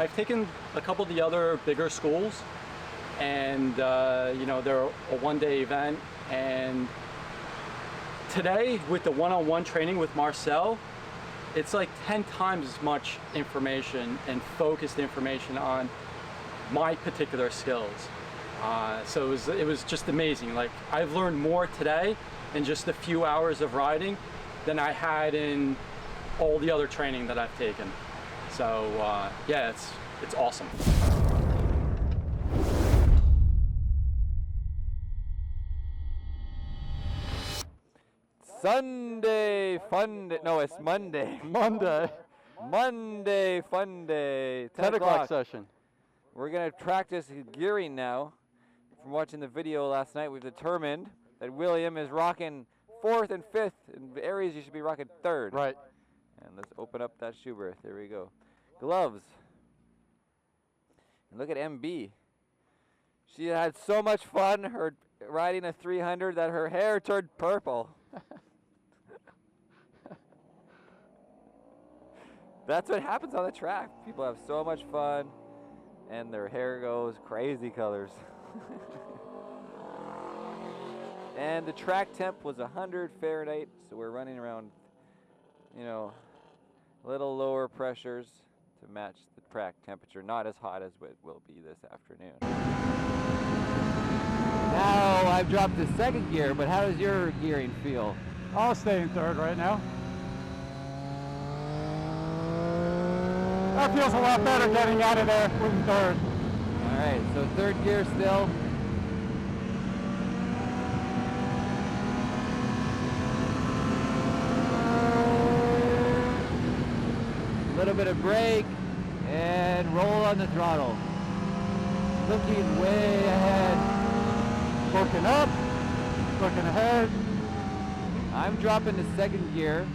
I've taken a couple of the other bigger schools, and you know, they're a one-day event. And today, with the one-on-one training with Marcel, it's like 10 times as much information and focused information on my particular skills. So it was just amazing. Like, I've learned more today in just a few hours of riding than I had in all the other training that I've taken. So yeah, it's awesome. Sunday fun day. No, it's Monday. Monday fun day. 10 o'clock session. We're going to practice gearing now. From watching the video last night, we've determined that Willem is rocking 4th and 5th. In areas you should be rocking 3rd. Right. And let's open up that shoe berth. There we go. Gloves. And look at MB. She had so much fun riding a 300 that her hair turned purple. That's what happens on the track. People have so much fun and their hair goes crazy colors. And the track temp was 100 Fahrenheit, so we're running around, you know, a little lower pressures to match the track temperature, not as hot as it will be this afternoon. Now I've dropped to 2nd gear, but how does your gearing feel? I'll stay in 3rd right now. That feels a lot better getting out of there with 3rd. All right, so 3rd gear still. A little bit of brake and roll on the throttle. Looking way ahead. Looking up, looking ahead. I'm dropping to 2nd gear.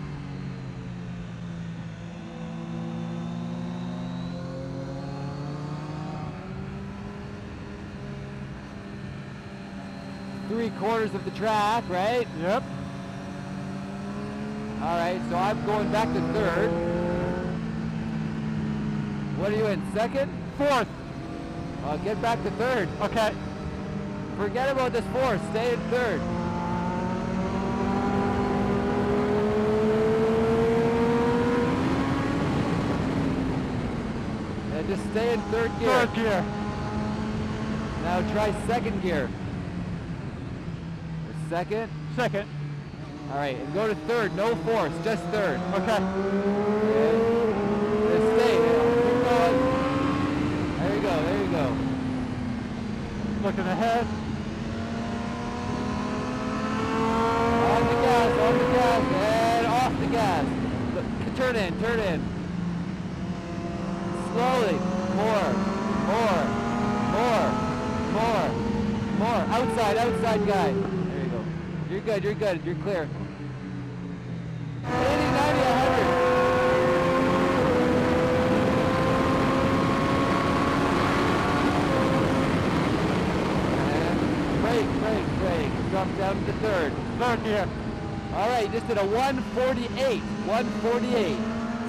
Three-quarters of the track, right? Yep. All right, so I'm going back to 3rd. What are you in, 2nd? 4th. I'll get back to 3rd. Okay. Forget about this 4th, stay in 3rd. And just stay in 3rd gear. 3rd gear. Now try 2nd gear. 2nd? 2nd. All right, and go to 3rd, no force, just 3rd. Okay. Just stay. Keep going. There you go, there you go. Looking ahead. On the gas, and off the gas. Look, turn in, turn in. Slowly. More. Outside guy. There you go. You're good, you're clear. 80, 90, 100. And brake. Drop down to 3rd. 3rd gear. All right, you just did a 148. 148.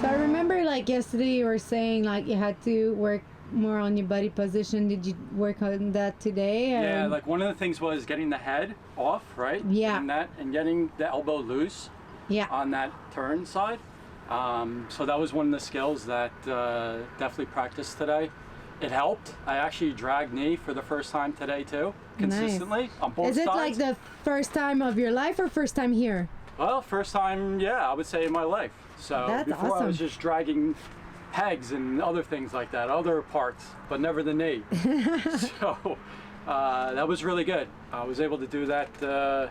So I remember, like, yesterday you were saying, like, you had to work more on your body position. Did you work on that today? Or? Yeah, like one of the things was getting the head off, right? Yeah. Getting that and getting the elbow loose. Yeah. On that turn side. So that was one of the skills that definitely practiced today. It helped. I actually dragged knee for the first time today too, consistently on both sides. Is it like the first time of your life or first time here? Well, first time, yeah, I would say in my life. So That's before awesome. I was just dragging pegs and other things like that, other parts, but never the knee. So that was really good. I was able to do that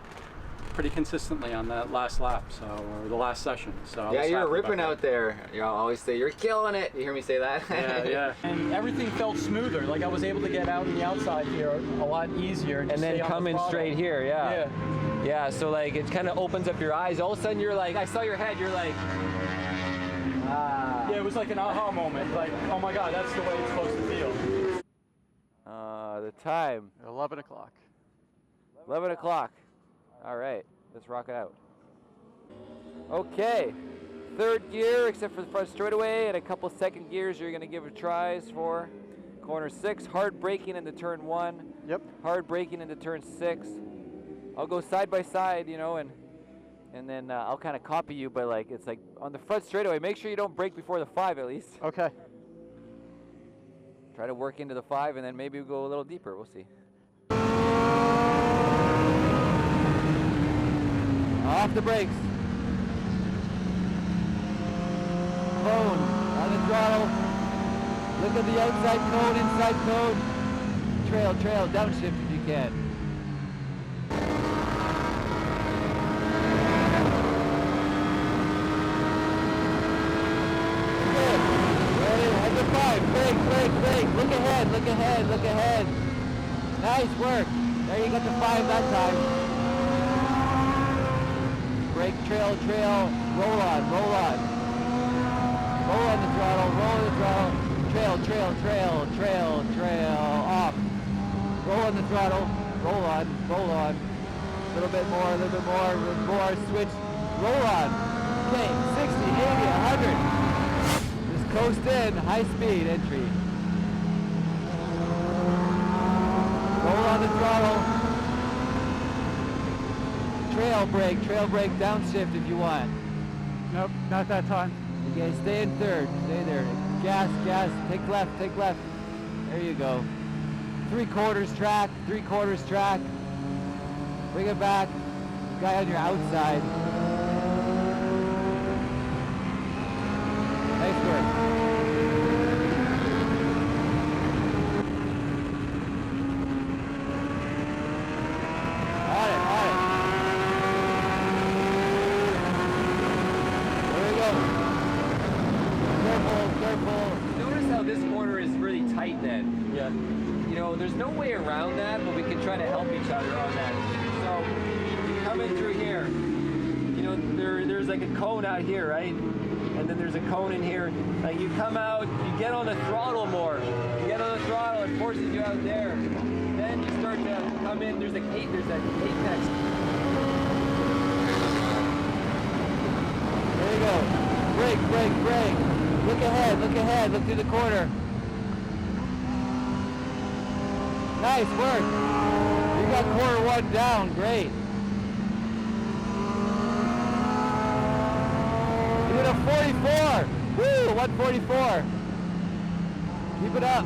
pretty consistently on that last lap, or the last session. So yeah, you're ripping out there. You always say you're killing it. You hear me say that? Yeah. And everything felt smoother. Like I was able to get out on the outside here a lot easier. And then come in straight here, yeah. Yeah, so like it kind of opens up your eyes. All of a sudden you're like, I saw your head, you're like, ah. Yeah, it was like an aha moment. Like, oh my God, that's the way it's supposed to feel. The time. 11 o'clock. 11 o'clock. All right, let's rock it out. Okay, third gear, except for the front straightaway, and a couple second gears you're gonna give it tries for. Corner 6, hard braking into turn 1. Yep. Hard braking into turn 6. I'll go side by side, you know, and then I'll kind of copy you, but like it's like on the front straightaway, make sure you don't brake before the 5 at least. Okay. Try to work into the 5, and then maybe we'll go a little deeper. We'll see. Off the brakes. Cone on the throttle. Look at the outside cone, inside cone. Trail, downshift if you can. Good. Ready, at the 5. Brake. Look ahead. Nice work. There you got the 5 that time. Brake, trail, roll on. Roll on the throttle, trail, off. Roll on the throttle, roll on. A little bit more, switch, roll on. Okay, 60, 80, 100. Just coast in, high speed entry. Roll on the throttle. Trail brake, downshift if you want. Nope, not that time. Okay, stay in third, stay there. Gas, take left. There you go. 3/4 track. Bring it back. Guy on your outside. Nice work. On it. Careful. Notice how this corner is really tight then. Yeah. You know, there's no way around that, but we can try to help each other on that. So, you come in through here. You know, there's like a cone out here, right? And then there's a cone in here. Like you come out, you get on the throttle more. You get on the throttle, it forces you out there. Then you start to come in, there's that apex. There you go. Brake. Look ahead, look through the corner. Nice work. You got corner 1 down, great. You did a 44. Woo, 144. Keep it up.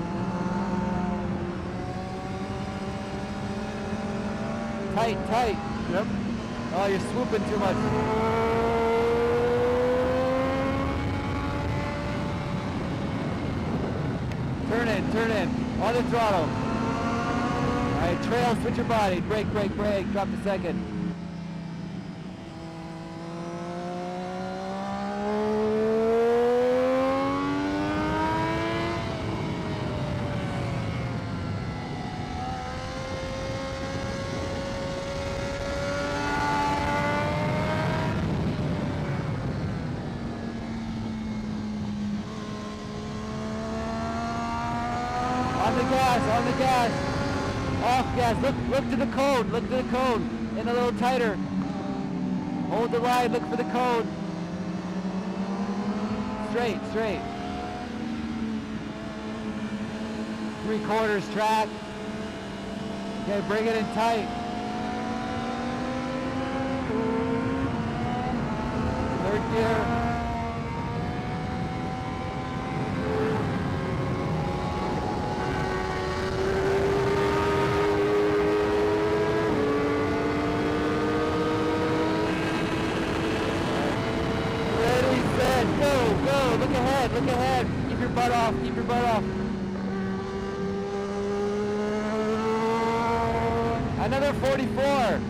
Tight. Yep. Oh, you're swooping too much. Turn in, on the throttle. All right, trail, switch your body, brake, drop the second. On the gas, off gas, look to the cone, in a little tighter. Hold the line, look for the cone. Straight. 3/4 track. Okay, bring it in tight. Third gear. Look ahead. Keep your butt off. Another 44.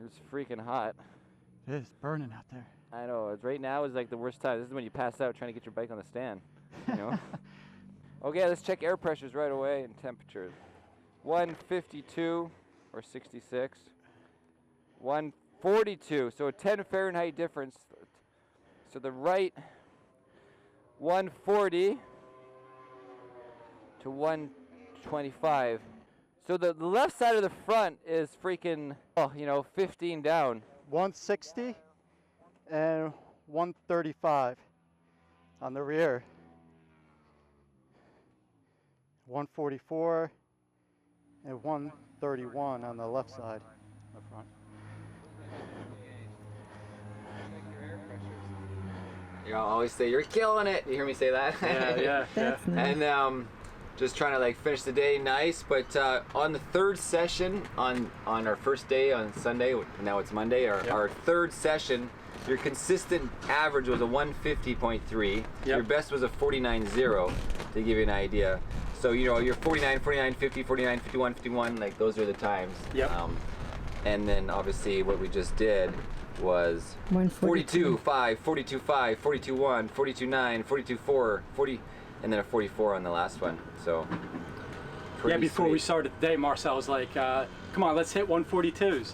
It's freaking hot. It is burning out there. I know. It's right now is like the worst time. This is when you pass out trying to get your bike on the stand. You know. Okay, let's check air pressures right away and temperatures. 152 or 66. 142. So a 10 Fahrenheit difference. So the right 140 to 125. So the left side of the front is freaking, 15 down. 160. and 135 on the rear. 144 and 131 on the left side up front. You know, I always say you're killing it. You hear me say that? Yeah. That's nice. And just trying to like finish the day nice. But on the third session, on our first day on Sunday, now it's Monday, our third session, your consistent average was a 150.3. Your best was a 49.0, to give you an idea. So, you know, you're 49, 49, 50, 49, 51, 51, like those are the times. Yep. And then obviously what we just did was 42, 5, 42, 5, 42, 1, 42, 9, 42, 4, 40, and then a 44 on the last one. So, Before we started the day, Marcel was like, come on, let's hit 142s.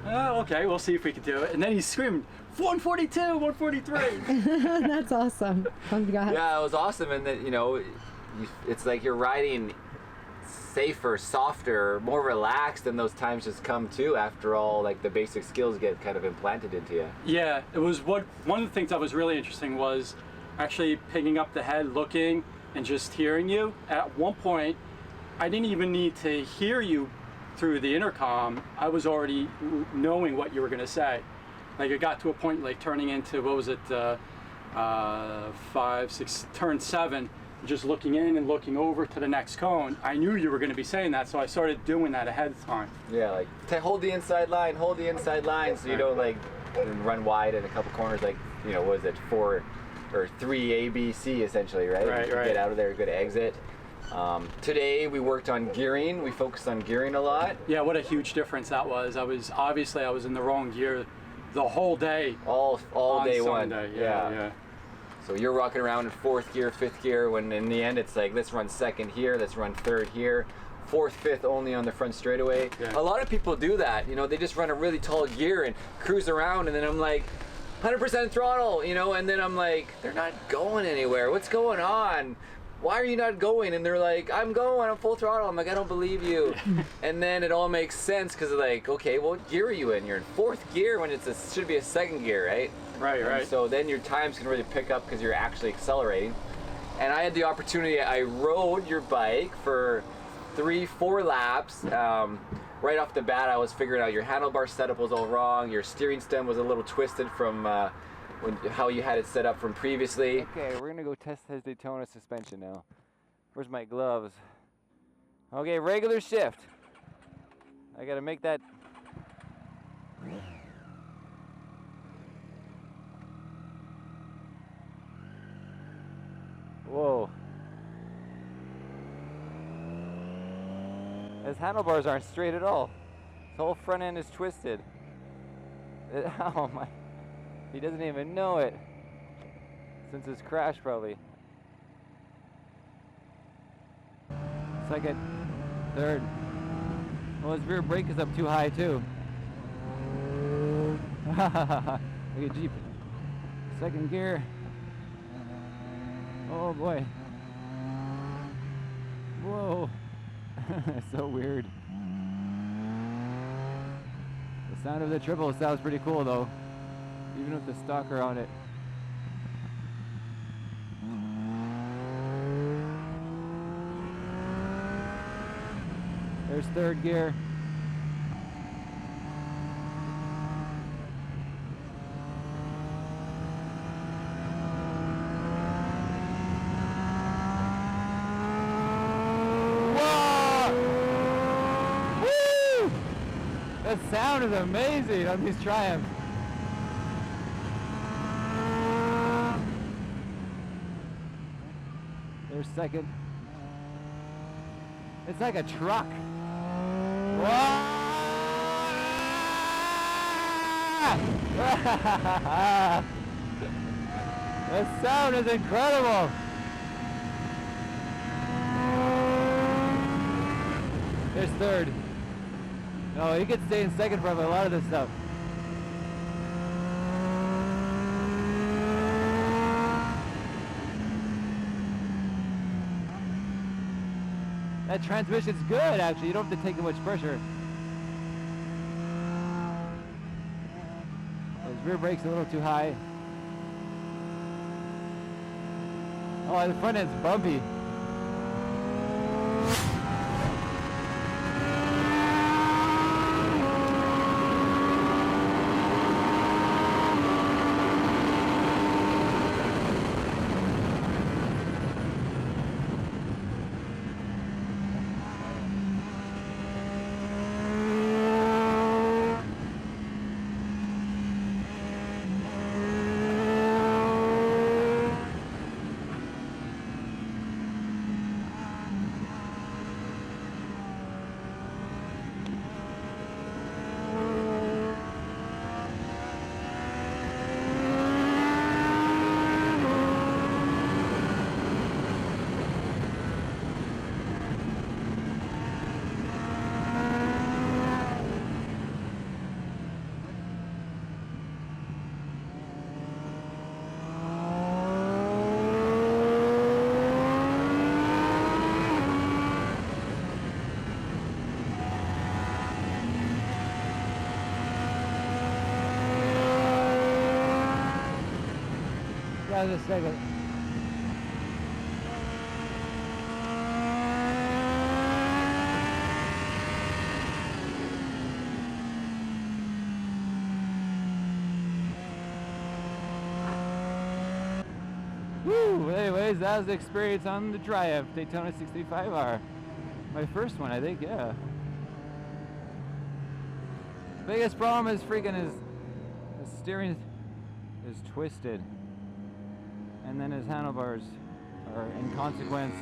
Okay, we'll see if we can do it. And then he screamed, 142, 143. That's awesome. Congrats. Yeah, it was awesome. And then, you know, it's like you're riding safer, softer, more relaxed, and those times just come too after all, like the basic skills get kind of implanted into you. Yeah, it was one of the things that was really interesting was actually picking up the head, looking, and just hearing you. At one point, I didn't even need to hear you through the intercom. I was already knowing what you were going to say. Like it got to a point like turning into, what was it, 5, 6, turn 7, just looking in and looking over to the next cone. I knew you were going to be saying that, so I started doing that ahead of time. Yeah, like hold the inside line, so you don't like run wide in a couple corners, like, you know, what is it, 4 or 3 A, B, C essentially, right? Right. Get out of there, good exit. Today we worked on gearing. We focused on gearing a lot. Yeah, what a huge difference that was. I was in the wrong gear the whole day. All day one. Yeah. So you're rocking around in 4th gear, 5th gear, when in the end it's like, let's run 2nd here, let's run 3rd here, 4th, 5th only on the front straightaway. Yeah. A lot of people do that, you know, they just run a really tall gear and cruise around, and then I'm like, 100% throttle, you know, and then I'm like, they're not going anywhere. What's going on? Why are you not going? And they're like, I'm going, I'm full throttle. I'm like, I don't believe you. And then it all makes sense because like, okay, well, what gear are you in? You're in 4th gear when should be a 2nd gear, right? Right. So then your times can really pick up because you're actually accelerating. And I had the opportunity, I rode your bike for 3-4 laps. Right off the bat, I was figuring out your handlebar setup was all wrong. Your steering stem was a little twisted from how you had it set up from previously. Okay, we're gonna go test his Daytona suspension now. Where's my gloves? Okay, regular shift. I gotta make that. Whoa. His handlebars aren't straight at all. His whole front end is twisted. Oh my. He doesn't even know it. Since his crash, probably. 2nd, 3rd. Well, his rear brake is up too high, too. Look at Jeep. 2nd gear. Oh boy. Whoa. So weird. The sound of the triple sounds pretty cool though, even with the stalker on it. There's 3rd gear. That sound is amazing on these Triumphs. There's 2nd. It's like a truck. That sound is incredible. There's 3rd. No, he could stay in 2nd for a lot of this stuff. That transmission's good, actually. You don't have to take too much pressure. His Rear brake's a little too high. Oh, the front end's bumpy. Just a second. Woo! Anyways, that was the experience on the Triumph Daytona 65R. My first one, I think, yeah. Biggest problem is freaking his steering is twisted. And then his handlebars are, in consequence,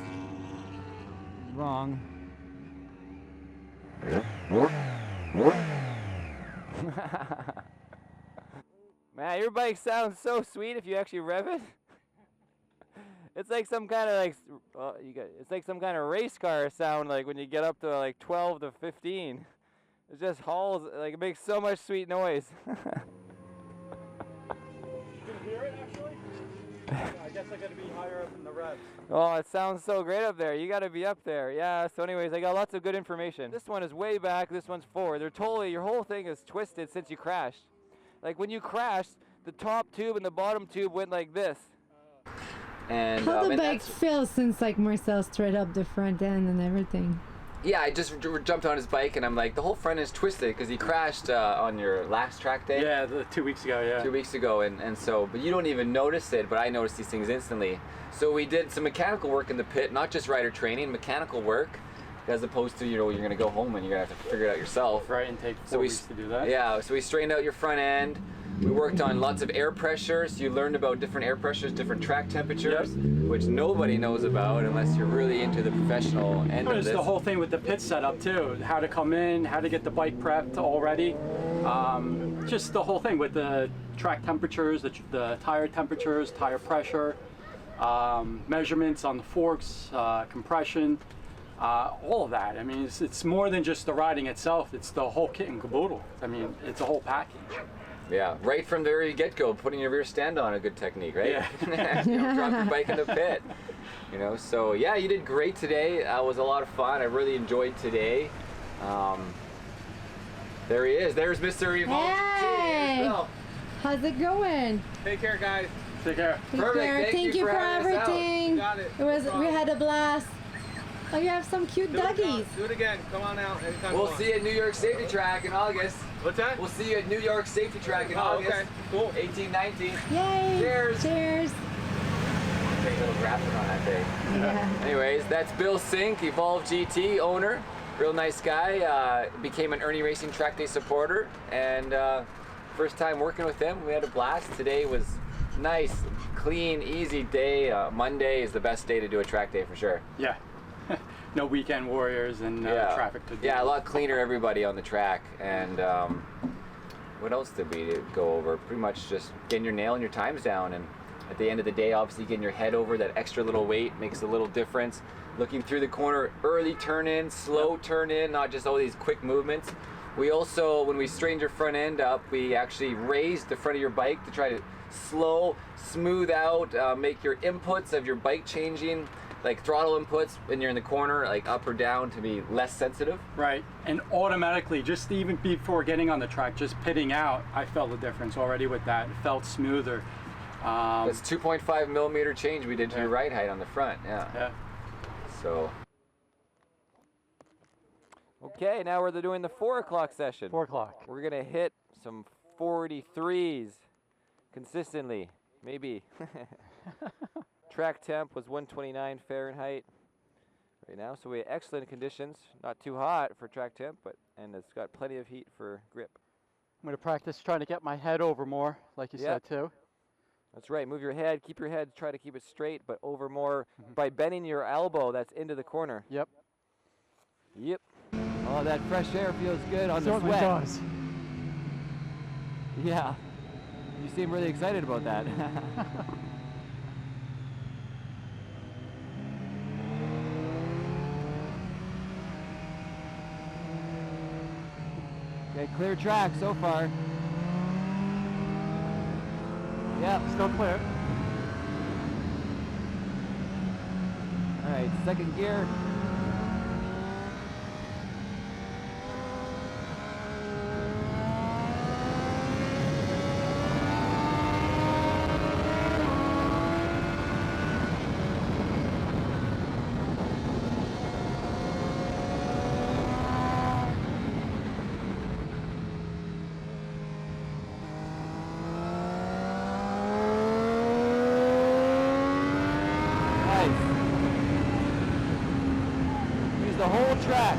wrong. Man, your bike sounds so sweet if you actually rev it. It's like some kind of it's like some kind of race car sound, like when you get up to like 12 to 15. It just hauls, like it makes so much sweet noise. You can hear it actually? I guess I gotta be higher up in the revs. Oh, it sounds so great up there. You gotta be up there. Yeah, so anyways, I got lots of good information. This one is way back, this one's forward. They're totally, your whole thing is twisted since you crashed. Like when you crashed, the top tube and the bottom tube went like this. And How the and bike that's- feels since like Marcel straight up the front end and everything. Yeah, I just jumped on his bike and I'm like, the whole front is twisted because he crashed on your last track day. Yeah, 2 weeks ago, yeah. 2 weeks ago, and so, but you don't even notice it, but I noticed these things instantly. So we did some mechanical work in the pit, not just rider training, mechanical work, as opposed to, you know, you're gonna go home and you're gonna have to figure it out yourself. Right, and take 4 weeks to do that. Yeah, so we straightened out your front end. We worked on lots of air pressures. You learned about different air pressures, different track temperatures, which nobody knows about unless you're really into the professional end of It's this. the whole thing with the pit setup too. How to come in, how to get the bike prepped already. Just the whole thing with the track temperatures, the tire temperatures, tire pressure, measurements on the forks, compression, all of that. I mean, it's more than just the riding itself. It's the whole kit and caboodle. I mean, it's a whole package. Yeah, right from the very get-go, putting your rear stand on, a good technique, right? Yeah. You know, drop your bike in the pit. You know, so yeah, you did great today. It was a lot of fun. I really enjoyed today. There he is. There's Mr. Evolve. Hey! How's it going? Take care, guys. Take care. Take Perfect. care. Thank you for having us out. everything. Got it. It was No we problem. had a blast. Oh, you have some cute Do it, doggies. do it again. Come on out anytime you We'll want. see you at New York Safety Track in August. What's that? We'll see you at New York Safety Track in August. Okay, cool. 18, 19. Yay! Cheers. Cheers. Take a little graphic on that day. Yeah. Anyways, that's Bill Sink, Evolve GT owner. Real nice guy. Became an Irnieracing track day supporter, and first time working with him, we had a blast. Today was nice, clean, easy day. Monday is the best day to do a track day for sure. Yeah. No weekend warriors and traffic to do. Yeah, a lot cleaner everybody on the track. And what else did we go over? Pretty much just getting your nail and your times down, and at the end of the day, obviously getting your head over that extra little weight makes a little difference. Looking through the corner, early turn in, slow turn in, not just all these quick movements. We also, when we straightened your front end up, we actually raised the front of your bike to try to slow, smooth out, make your inputs of your bike changing like throttle inputs when you're in the corner, like up or down, to be less sensitive. Right, and automatically, just even before getting on the track, just pitting out, I felt the difference already with that. It felt smoother. That's 2.5 millimeter change we did to your ride height on the front. Yeah. So. Okay, now we're doing the 4 o'clock session. 4 o'clock. We're gonna hit some 43s consistently, maybe. Track temp was 129 Fahrenheit right now, so we have excellent conditions. Not too hot for track temp, and it's got plenty of heat for grip. I'm going to practice trying to get my head over more, like you said too. That's right. Move your head. Keep your head. Try to keep it straight, but over more by bending your elbow. That's into the corner. Yep. Yep. Oh, that fresh air feels good on the Certainly sweat. does. Yeah. You seem really excited about that. Okay, clear track so far. Yep. Still clear. All right, second gear. The whole track.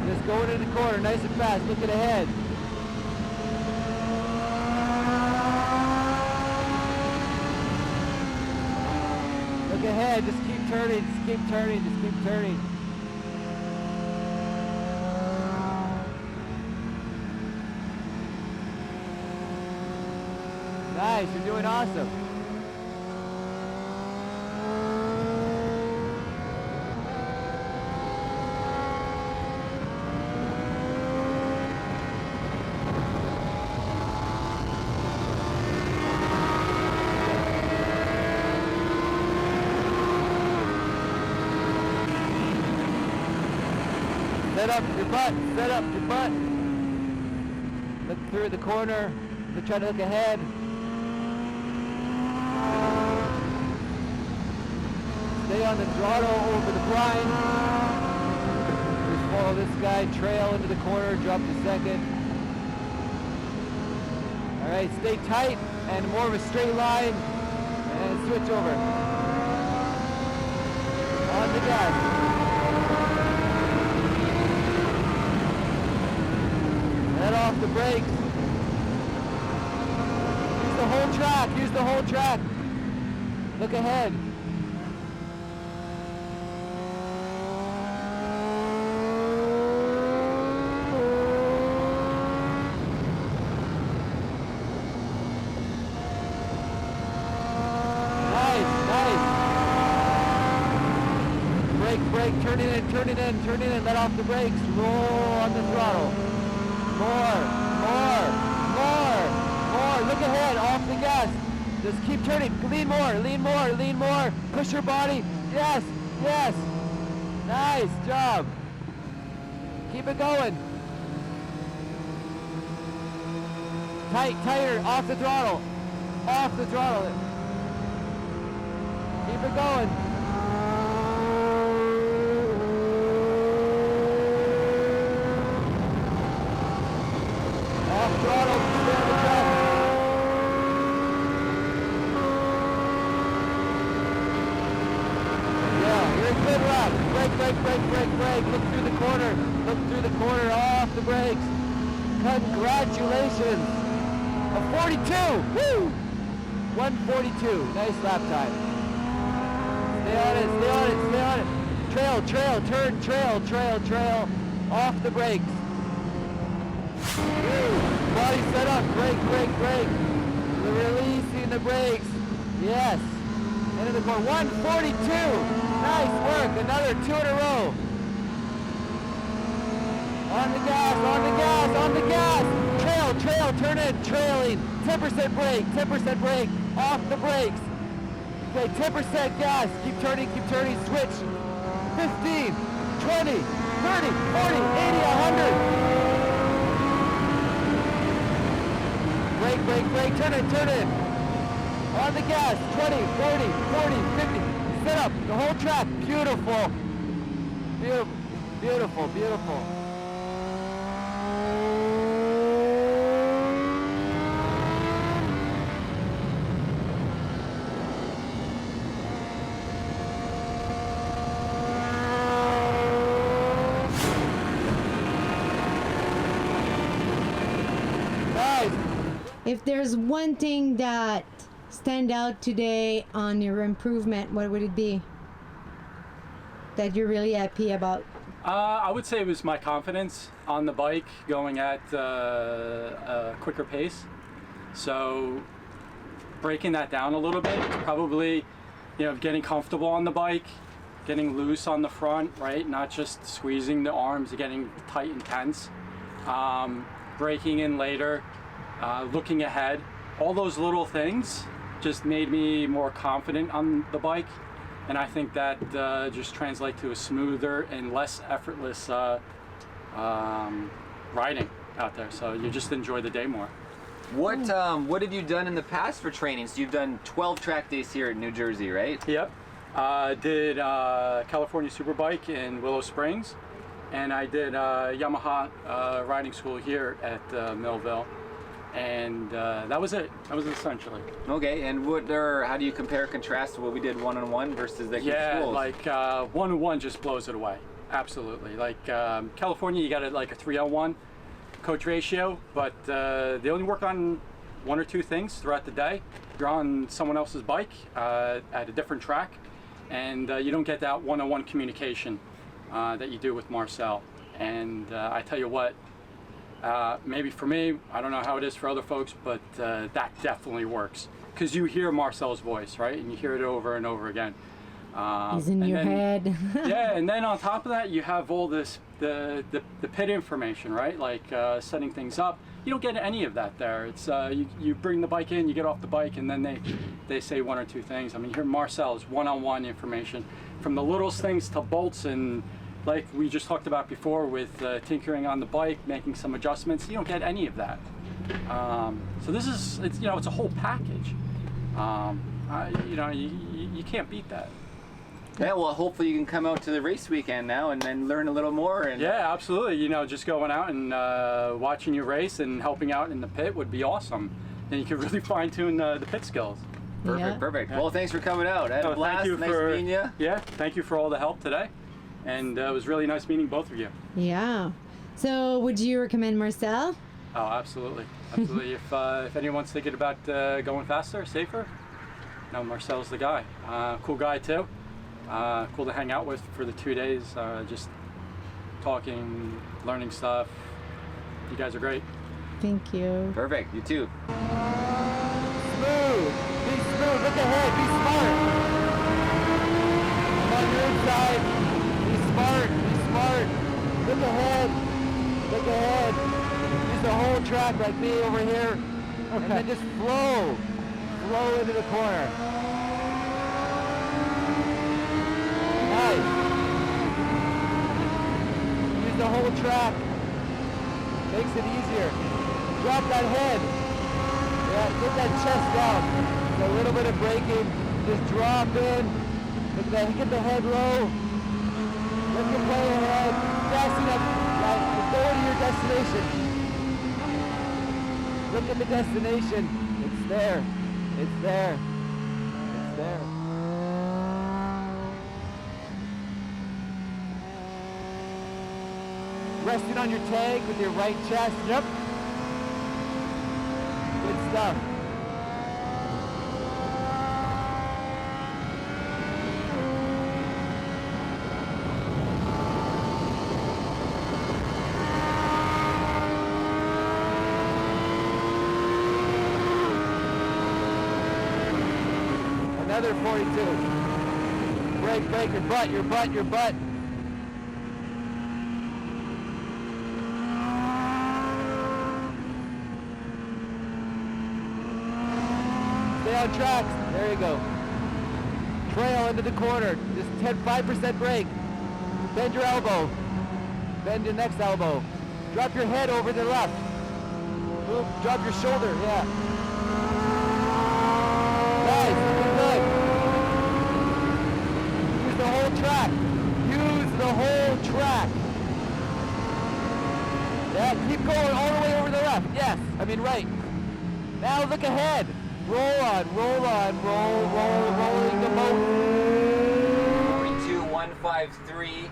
Just going in the corner, nice and fast, looking ahead. Look ahead, just keep turning, just keep turning, just keep turning. Nice, you're doing awesome. Set up your butt, set up your butt. Look through the corner, try to look ahead. Stay on the throttle over the blind. Just follow this guy, trail into the corner, drop to second. All right, stay tight and more of a straight line, and switch over. On the gas. Let off the brakes. Use the whole track, use the whole track. Look ahead. Brake, turn it in, turn it in, turn it in, let off the brakes, roll on the throttle. More, look ahead, off the gas. Just keep turning, lean more, push your body, yes, nice job. Keep it going. Tighter, off the throttle. Keep it going. Throttle, stay on the track. Yeah, you're in good rock. Brake. Look through the corner, off the brakes. Congratulations. A 42, woo! 142, nice lap time. Stay on it. Trail, turn, trail. Off the brakes. Woo! Body set up, brake. Releasing the brakes. Yes. Into the corner. 142. Nice work. Another 2 in a row. On the gas. Trail. Turn in. Trailing. 10% brake, 10% brake, off the brakes. Okay, 10% gas, keep turning, switch. 15, 20, 30, 40, 80, 100. Brake, turn it. On the gas, 20, 40, 50. Set up, the whole track, beautiful. Beautiful. Nice. If there's one thing that stand out today on your improvement, what would it be that you're really happy about? I would say it was my confidence on the bike going at a quicker pace. So breaking that down a little bit, probably, getting comfortable on the bike, getting loose on the front, right? Not just squeezing the arms, getting tight and tense. Braking in later, looking ahead. All those little things just made me more confident on the bike. And I think that just translates to a smoother and less effortless riding out there. So you just enjoy the day more. What have you done in the past for training? So you've done 12 track days here in New Jersey, right? Yep. Did California Superbike in Willow Springs, and I did Yamaha riding school here at Millville. And that was it. That was essentially. Okay, and how do you compare and contrast to what we did one-on-one versus the schools? Like one-on-one just blows it away. Absolutely. Like California, you got a 3-on-1 coach ratio, but they only work on one or two things throughout the day. You're on someone else's bike at a different track, and you don't get that one-on-one communication that you do with Marcel. And I tell you what, maybe for me, I don't know how it is for other folks, but that definitely works. Because you hear Marcel's voice, right? And you hear it over and over again. He's in your head. Yeah, and then on top of that, you have all the pit information, right? Like setting things up. You don't get any of that there. It's you bring the bike in, you get off the bike, and then they say one or two things. I mean, here Marcel's one-on-one information, from the littlest things to bolts, and like we just talked about before with tinkering on the bike, making some adjustments. You don't get any of that. So this is, it's a whole package. You can't beat that. Yeah, well, hopefully you can come out to the race weekend now and then learn a little more. And yeah, absolutely. Just going out and watching you race and helping out in the pit would be awesome. And you can really fine tune the pit skills. Perfect. Well, thanks for coming out. I had a blast. Nice meeting you. Yeah, thank you for all the help today. And it was really nice meeting both of you. Yeah. So would you recommend Marcel? Oh, absolutely. Absolutely. If anyone's thinking about going faster, safer, Marcel's the guy. Cool guy too. Cool to hang out with for the 2 days. Just talking, learning stuff. You guys are great. Thank you. Perfect. You too. Smooth. Be smooth. Look ahead. Be smart. Come on your inside. Be smart. Look ahead. Use the whole track like me over here. Okay. And then just flow into the corner. Nice. Use the whole track. Makes it easier. Drop that head. Yeah, get that chest down. A little bit of braking. Just drop in. Look at that. Get the head low. Let your play ahead. Fasten up. Right. Go to your destination. Look at the destination. It's there. Resting on your tag with your right chest. Yep. Good stuff. Another 42. Brake, your butt. on tracks. There you go. Trail into the corner. Just 5% brake. Bend your elbow. Bend your next elbow. Drop your head over the left. Move, drop your shoulder, yeah. Nice, good. Use the whole track. Use the whole track. Yeah, keep going all the way over the left. Yes, I mean right. Now look ahead. Roll on, rolling the boat. 42.153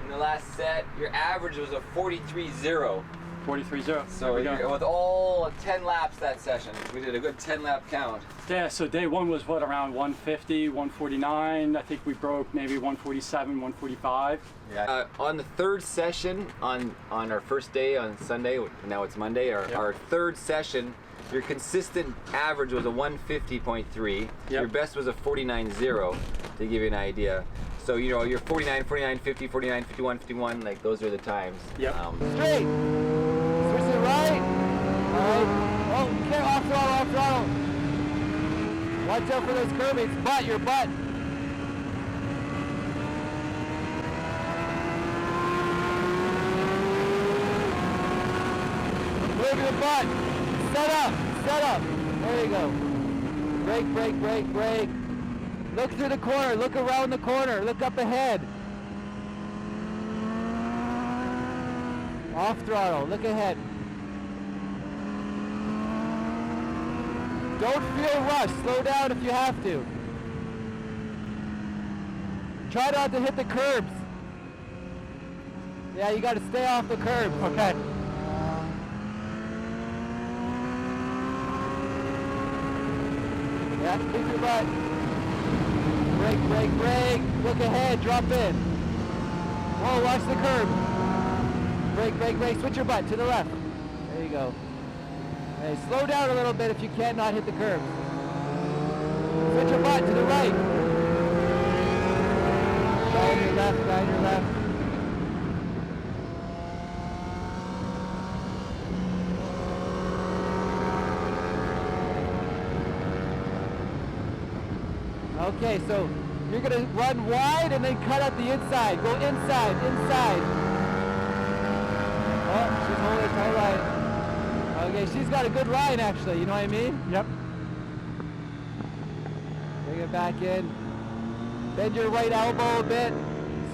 in the last set. Your average was a 43.0. 43.0. So with all 10 laps that session, we did a good 10 lap count. Yeah, so day one was what, around 150, 149. I think we broke maybe 147, 145. Yeah. On the third session, on our first day on Sunday, now it's Monday, our third session, your consistent average was a 150.3. Yep. Your best was a 49.0, to give you an idea. So, you know, you're 49, 49, 50, 49, 51, 51, like those are the times. Yep. Straight. Switch it right. All right. Oh, okay, off throttle. Watch out for those curbings. Your butt. Move your butt. Set up. There you go. Brake. Look through the corner, look around the corner, look up ahead. Off throttle, look ahead. Don't feel rushed, slow down if you have to. Try not to hit the curbs. Yeah, you gotta stay off the curbs. Okay. Yeah, keep your butt. Brake. Look ahead, drop in. Whoa, watch the curb. Brake. Switch your butt to the left. There you go. Hey, slow down a little bit if you can't not hit the curbs. Switch your butt to the right. Guide your left. Okay, so you're gonna run wide and then cut out the inside. Go inside. Oh, she's holding a tight line. Okay, she's got a good line actually, you know what I mean? Yep. Bring it back in. Bend your right elbow a bit,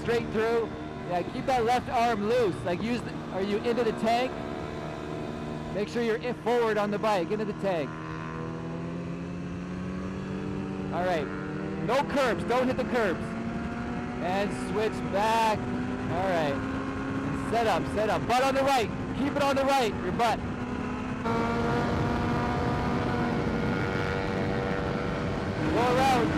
straight through. Yeah, keep that left arm loose. Like are you into the tank? Make sure you're forward on the bike, into the tank. All right. No curbs, don't hit the curbs. And switch back. All right. And set up. Butt on the right. Keep it on the right, your butt. Go around.